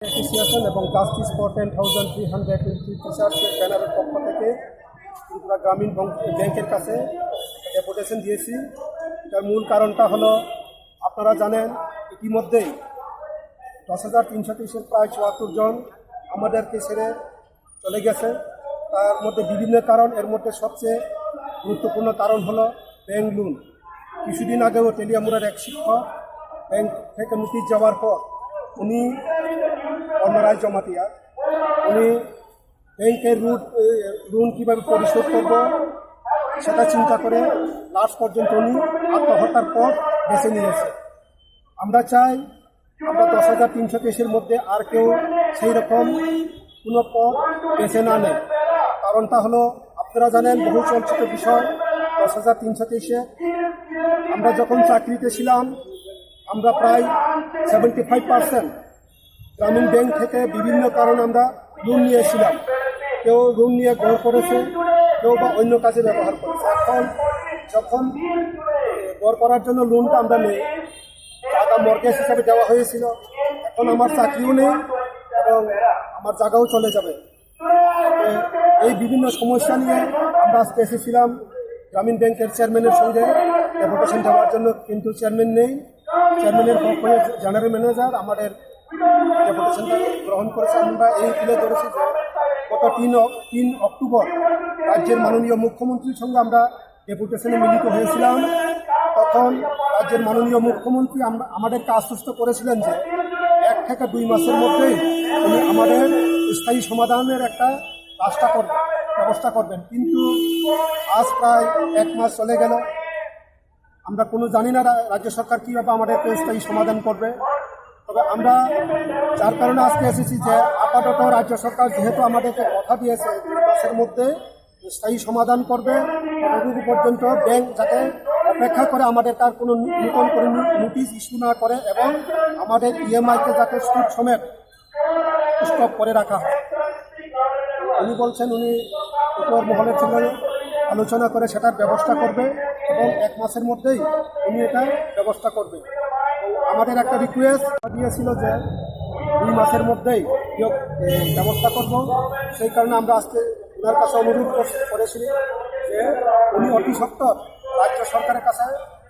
Association এবং justice for 10,320 টিচার্সের ব্যানারের পক্ষ থেকে ত্রিপুরা গ্রামীণ ব্যাংকের কাছে ডেপুটেশন দিয়েছি। এটার মূল কারণটা হলো, আপনারা জানেন ইতিমধ্যেই 10,330 প্রায় 74 জন আমাদেরকে ছেড়ে চলে গেছে। তার মধ্যে বিভিন্ন কারণ, এর মধ্যে সবচেয়ে গুরুত্বপূর্ণ কারণ হলো ব্যাংক লোন। কিছুদিন আগেও তেলিয়ামুড়ার এক শিক্ষক ব্যাংক থেকে নোটিশ যাওয়ার পর উনি কর্মরায় জমাতিয়া উনি ব্যাংকের লোন কীভাবে পরিশোধ করব সেটা চিন্তা করে লাস্ট পর্যন্ত উনি আত্মহত্যার পথ বেছে নিয়েছে। আমরা চাই আমরা 10,330 মধ্যে আর কেউ সেই রকম কোনো পথ বেছে না নেয়। কারণটা হলো, আপনারা জানেন বহু চর্চিত বিষয় 10,330 আমরা যখন চাকরিতে ছিলাম আমরা প্রায় 75% গ্রামীণ ব্যাংক থেকে বিভিন্ন কারণে আমরা লোন নিয়েছিলাম। কেউ লোন নিয়ে ঘর করেছে, কেউ বা অন্য কাজে ব্যবহার করেছে। এখন যখন ঘর করার জন্য লোনটা আমরা নেই, টাকা মর্গেজ হিসাবে দেওয়া হয়েছিল, এখন আমার চাকরিও নেই এবং আমার জায়গাও চলে যাবে। এই বিভিন্ন সমস্যা নিয়ে আমরা আজকে এসেছিলাম গ্রামীণ ব্যাংকের চেয়ারম্যানের সঙ্গে ডেপুটেশন দেওয়ার জন্য, কিন্তু চেয়ারম্যান নেই। চেয়ারম্যানের পক্ষ হয়ে জেনারেল ম্যানেজার আমাদের ডেপুটেশনটা গ্রহণ করেছে। আমরা এই তুলে ধরেছি যে গত 3 অক্টোবর রাজ্যের মাননীয় মুখ্যমন্ত্রীর সঙ্গে আমরা ডেপুটেশনে মিলিত হয়েছিলাম। তখন রাজ্যের মাননীয় মুখ্যমন্ত্রী আমাদেরকে আশ্বস্ত করেছিলেন যে 1 থেকে 2 মাসের মধ্যেই উনি আমাদের স্থায়ী সমাধানের একটা ব্যবস্থা করবেন। কিন্তু আজ প্রায় 1 মাস চলে গেল, আমরা কোনো জানি না রাজ্য সরকার কীভাবে আমাদেরকে স্থায়ী সমাধান করবে। তবে আমরা যার কারণে আজকে এসেছি যে আপাতত রাজ্য সরকার যেহেতু আমাদেরকে কথা দিয়েছে 2 মাসের মধ্যে স্থায়ী সমাধান করবে, ততটুকু পর্যন্ত ব্যাংক যাতে অপেক্ষা করে আমাদের তার কোনো নতুন করে নোটিশ ইস্যু না করে এবং আমাদের ইএমআইকে যাতে সুদ সমেত স্টপ করে রাখা হয়। উনি বলছেন উনি উপর মহলের সঙ্গে আলোচনা করে সেটার ব্যবস্থা করবে এবং 1 মাসের মধ্যেই উনি এটা ব্যবস্থা করবে। আমাদের একটা রিকোয়েস্ট দিয়েছিল যে 2 মাসের মধ্যেই ব্যবস্থা করব। সেই কারণে আমরা আজকে ওনার কাছে অনুরোধ করেছি যে উনি অতি সত্বর রাজ্য সরকারের কাছে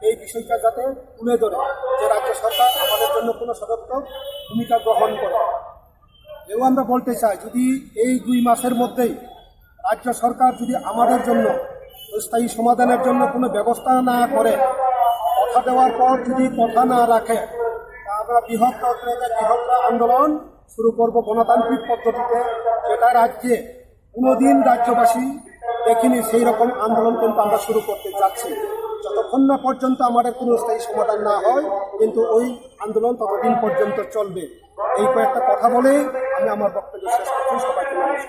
এই বিষয়টা যাতে তুলে ধরে যে রাজ্য সরকার আমাদের জন্য কোনো সদর্থক ভূমিকা গ্রহণ করে। এও আমরা বলতে চাই, যদি এই 2 মাসের মধ্যেই রাজ্য সরকার যদি আমাদের জন্য স্থায়ী সমাধানের জন্য কোনো ব্যবস্থা না করে, কথা দেওয়ার পর যদি কথা না রাখে, আমরা বৃহত্তর আন্দোলন শুরু করব গণতান্ত্রিক পদ্ধতিতে, যেটা রাজ্যে কোনোদিন রাজ্যবাসী দেখিনি। সেই রকম আন্দোলন কিন্তু আমরা শুরু করতে যাচ্ছি। যতক্ষণ না পর্যন্ত আমাদের কোনো স্থায়ী সমাধান না হয়, কিন্তু ওই আন্দোলন ততদিন পর্যন্ত চলবে। এই কয়েকটা কথা বলে আমি আমার বক্তব্য শেষ করছি। সবাইকে নমস্কার।